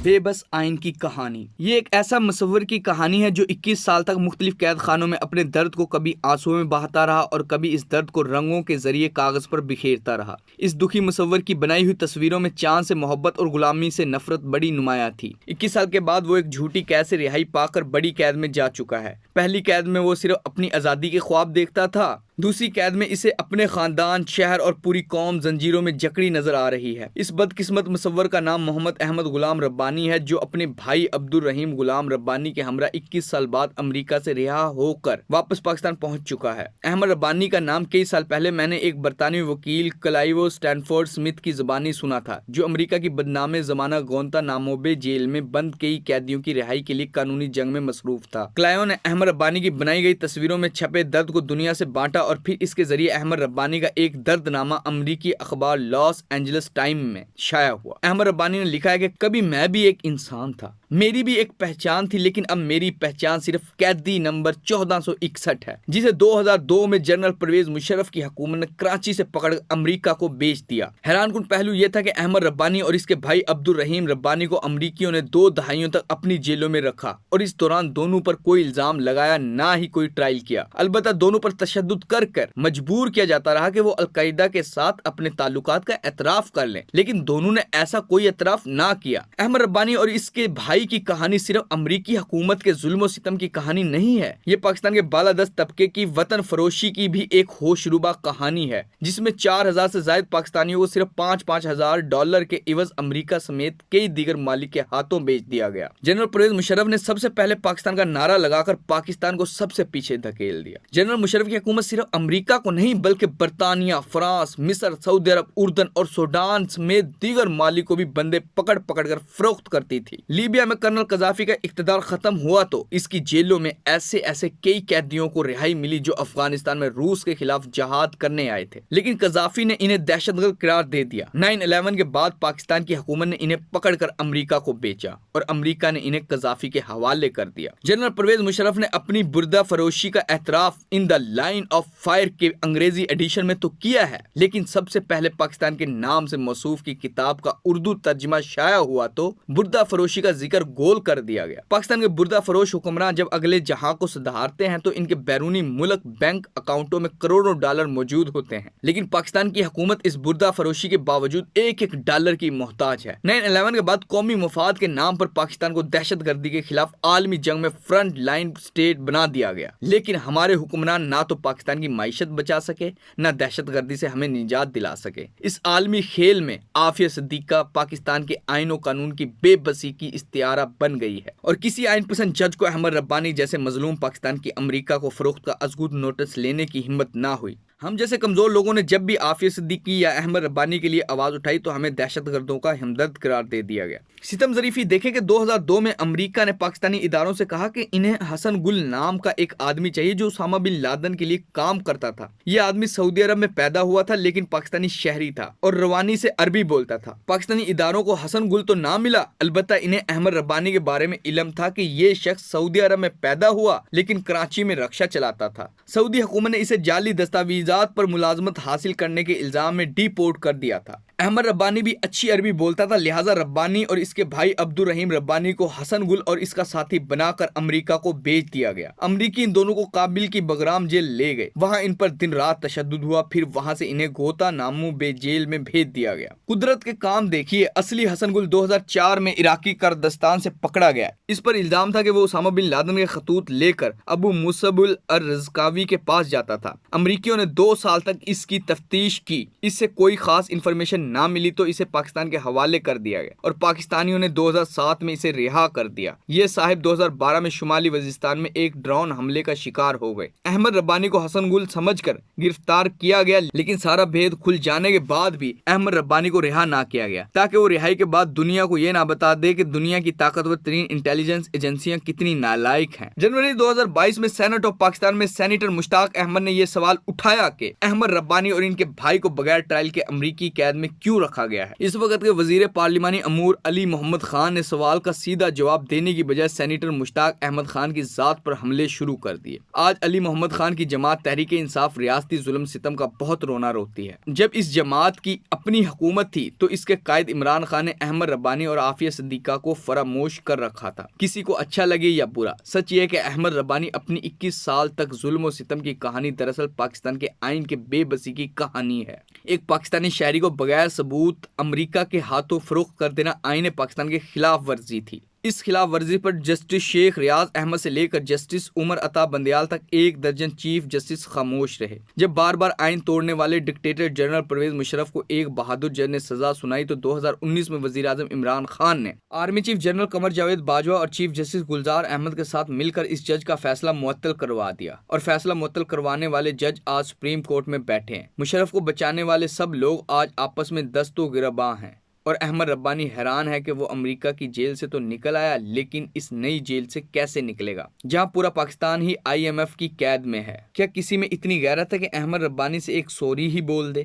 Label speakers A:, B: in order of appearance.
A: بے بس آئین کی کہانی۔ یہ ایک ایسا مصور کی کہانی ہے جو 21 سال تک مختلف قید خانوں میں اپنے درد کو کبھی آنسوؤں میں بہاتا رہا اور کبھی اس درد کو رنگوں کے ذریعے کاغذ پر بکھیرتا رہا۔ اس دکھی مصور کی بنائی ہوئی تصویروں میں چاند سے محبت اور غلامی سے نفرت بڑی نمایاں تھی۔ 21 سال کے بعد وہ ایک جھوٹی قید سے رہائی پا کر بڑی قید میں جا چکا ہے۔ پہلی قید میں وہ صرف اپنی آزادی کے خواب دیکھتا تھا، دوسری قید میں اسے اپنے خاندان، شہر اور پوری قوم زنجیروں میں جکڑی نظر آ رہی ہے۔ اس بدقسمت مصور کا نام محمد احمد غلام ربانی ہے، جو اپنے بھائی عبدالرحیم غلام ربانی کے ہمراہ 21 سال بعد امریکہ سے رہا ہو کر واپس پاکستان پہنچ چکا ہے۔ احمد ربانی کا نام کئی سال پہلے میں نے ایک برطانوی وکیل کلائیو سٹینفورڈ سمتھ کی زبانی سنا تھا، جو امریکہ کی بدنام زمانہ گوانتانامو بے جیل میں بند کئی قیدیوں کی رہائی کے لیے قانونی جنگ میں مصروف تھا۔ کلائیو نے احمد ربانی کی بنائی گئی تصویروں میں چھپے درد کو دنیا سے بانٹا اور پھر اس کے ذریعے احمد ربانی کا ایک درد نامہ امریکی اخبار لاس اینجلس ٹائم میں شائع ہوا۔ احمد ربانی نے لکھا ہے کہ کبھی میں بھی ایک انسان تھا، میری بھی ایک پہچان تھی، لیکن اب میری پہچان صرف قیدی نمبر 1461 ہے، جسے 2002 میں جنرل پرویز مشرف کی حکومت نے کراچی سے پکڑ امریکہ کو بیچ دیا۔ حیران کن پہلو یہ تھا کہ احمد ربانی اور اس کے بھائی عبدالرحیم ربانی کو امریکیوں نے 2 دہائیوں تک اپنی جیلوں میں رکھا اور اس دوران دونوں پر کوئی الزام لگایا، نہ ہی کوئی ٹرائل کیا۔ البتہ دونوں پر تشدد کر مجبور کیا جاتا رہا کہ وہ القاعدہ کے ساتھ اپنے تعلقات کا اعتراف کر لیں، لیکن دونوں نے ایسا کوئی اعتراف نہ کیا۔ احمد ربانی اور اس کے بھائی کی کہانی صرف امریکی حکومت کے ظلم و ستم کی کہانی نہیں ہے، یہ پاکستان کے بالادست طبقے کی وطن فروشی کی بھی ایک ہوش ربا کہانی ہے، جس میں 4000 سے زائد پاکستانیوں کو صرف $5,000 کے عوض امریکہ سمیت کئی دیگر ممالک کے ہاتھوں بیچ دیا گیا۔ جنرل پرویز مشرف نے سب سے پہلے پاکستان کا نعرہ لگا کر پاکستان کو سب سے پیچھے دھکیل دیا۔ جنرل مشرف کی حکومت صرف امریکہ کو نہیں بلکہ برطانیہ، فرانس، مصر، سعودی عرب، اردن اور سوڈان سمیت دیگر ممالک کو بھی بندے پکڑ پکڑ کر فروخت کرتی تھی۔ لیبیا میں کرنل قذافی کا اقتدار ختم ہوا تو اس کی جیلوں میں ایسے کئی قیدیوں کو رہائی ملی جو افغانستان میں روس کے خلاف جہاد کرنے آئے تھے، لیکن قذافی نے انہیں دہشت گرد قرار دے دیا۔ 9/11 کے بعد پاکستان کی حکومت نے انہیں پکڑ کر امریکہ کو بیچا اور امریکہ نے انہیں قذافی کے حوالے کر دیا۔ جنرل پرویز مشرف نے اپنی بردہ فروشی کا اعتراف ان دا لائن آف فائر کے انگریزی ایڈیشن میں تو کیا ہے، لیکن سب سے پہلے پاکستان کے نام سے موصوف کی کتاب کا اردو ترجمہ شائع ہوا تو بردہ فروشی کا ذکر گول کر دیا گیا۔ پاکستان کے بردہ فروش حکمران جب اگلے جہاں کو سدھارتے ہیں تو ان کے بیرونی ملک بینک اکاؤنٹوں میں کروڑوں ڈالر موجود ہوتے ہیں، لیکن پاکستان کی حکومت اس بردہ فروشی کے باوجود ایک ڈالر کی محتاج ہے۔ 9/11 کے بعد قومی مفاد کے نام پر پاکستان کو دہشت گردی کے خلاف عالمی جنگ میں فرنٹ لائن اسٹیٹ بنا دیا گیا، لیکن ہمارے حکمران نہ تو پاکستان کی معیشت بچا سکے نہ دہشت گردی سے ہمیں نجات دلا سکے۔ اس عالمی کھیل میں عافیہ صدیقہ پاکستان کے آئین و قانون کی بے بسی کی استعارہ بن گئی ہے، اور کسی آئین پسند جج کو احمد ربانی جیسے مظلوم پاکستان کی امریکہ کو فروخت کا ازگود نوٹس لینے کی ہمت نہ ہوئی۔ ہم جیسے کمزور لوگوں نے جب بھی عافیہ صدیقی یا احمد ربانی کے لیے آواز اٹھائی تو ہمیں دہشت گردوں کا ہمدرد قرار دے دیا گیا۔ ستم ظریفی دیکھیں کہ 2002 میں امریکہ نے پاکستانی اداروں سے کہا کہ انہیں حسن گل نام کا ایک آدمی چاہیے جو اسامہ بن لادن کے لیے کام کرتا تھا۔ یہ آدمی سعودی عرب میں پیدا ہوا تھا لیکن پاکستانی شہری تھا اور روانی سے عربی بولتا تھا۔ پاکستانی اداروں کو حسن گل تو نہ ملا، البتہ انہیں احمد ربانی کے بارے میں علم تھا کہ یہ شخص سعودی عرب میں پیدا ہوا لیکن کراچی میں رکشہ چلاتا تھا۔ سعودی حکومت نے اسے جعلی دستاویزات پر ملازمت حاصل کرنے کے الزام میں ڈی پورٹ کر دیا تھا۔ احمد ربانی بھی اچھی عربی بولتا تھا، لہٰذا ربانی اور اس کے بھائی عبدالرحیم ربانی کو حسن گل اور اس کا ساتھی بنا کر امریکہ کو بیچ دیا گیا۔ امریکی ان دونوں کو کابل کی بگرام جیل لے گئے، وہاں ان پر دن رات تشدد ہوا، پھر وہاں سے انہیں گوانتانامو بے جیل میں بھیج دیا گیا۔ قدرت کے کام دیکھیے، اصلی حسن گل 2004 میں عراقی کردستان سے پکڑا گیا۔ اس پر الزام تھا کہ وہ اسامہ بن لادن کے خطوط لے کر ابو مصعب الرزقاوی کے پاس جاتا تھا۔ امریکیوں نے 2 سال تک اس کی تفتیش کی، اس سے کوئی خاص انفارمیشن نہ ملی تو اسے پاکستان کے حوالے کر دیا گیا اور پاکستانیوں نے 2007 میں اسے رہا کر دیا۔ یہ صاحب 2012 میں شمالی وزیرستان میں ایک ڈرون حملے کا شکار ہو گئے۔ احمد ربانی کو حسن گل سمجھ کر گرفتار کیا گیا، لیکن سارا بھید کھل جانے کے بعد بھی احمد ربانی کو رہا نہ کیا گیا تاکہ وہ رہائی کے بعد دنیا کو یہ نہ بتا دے کہ دنیا کی طاقتور ترین انٹیلیجنس ایجنسیاں کتنی نالائق ہیں۔ جنوری 2022 میں سینٹ آف پاکستان میں سینیٹر مشتاق احمد نے یہ سوال اٹھایا کہ احمد ربانی اور ان کے بھائی کو بغیر ٹرائل کے امریکی قید میں کیوں رکھا گیا ہے؟ اس وقت کے وزیر پارلیمانی امور علی محمد خان نے سوال کا سیدھا جواب دینے کی بجائے سینیٹر مشتاق احمد خان کی ذات پر حملے شروع کر دیے۔ آج علی محمد خان کی جماعت تحریک انصاف ریاستی ظلم ستم کا بہت رونا روتی ہے۔ جب اس جماعت کی اپنی حکومت تھی تو اس کے قائد عمران خان نے احمد ربانی اور عافیہ صدیقہ کو فراموش کر رکھا تھا۔ کسی کو اچھا لگے یا برا، سچ یہ ہے کہ احمد ربانی اپنی 21 سال تک ظلم و ستم کی کہانی دراصل پاکستان کے آئین کے بے بسی کی کہانی ہے۔ ایک پاکستانی شہری کو بغیر ثبوت امریکہ کے ہاتھوں فروخت کر دینا آئین پاکستان کے خلاف ورزی تھی۔ اس خلاف ورزی پر جسٹس شیخ ریاض احمد سے لے کر جسٹس عمر عطا بندیال تک 1 درجن چیف جسٹس خاموش رہے۔ جب بار بار آئین توڑنے والے ڈکٹیٹر جنرل پرویز مشرف کو ایک بہادر جج نے سزا سنائی تو 2019 میں وزیر اعظم عمران خان نے army chief general Qamar Javed Bajwa اور چیف جسٹس گلزار احمد کے ساتھ مل کر اس جج کا فیصلہ معطل کروا دیا، اور فیصلہ معطل کروانے والے جج آج سپریم کورٹ میں بیٹھے ہیں۔ مشرف کو بچانے والے سب لوگ آج آپس میں دست و گریباں ہیں، اور احمد ربانی حیران ہے کہ وہ امریکہ کی جیل سے تو نکل آیا، لیکن اس نئی جیل سے کیسے نکلے گا جہاں پورا پاکستان ہی IMF کی قید میں ہے۔ کیا کسی میں اتنی غیرت ہے کہ احمد ربانی سے ایک سوری ہی بول دے؟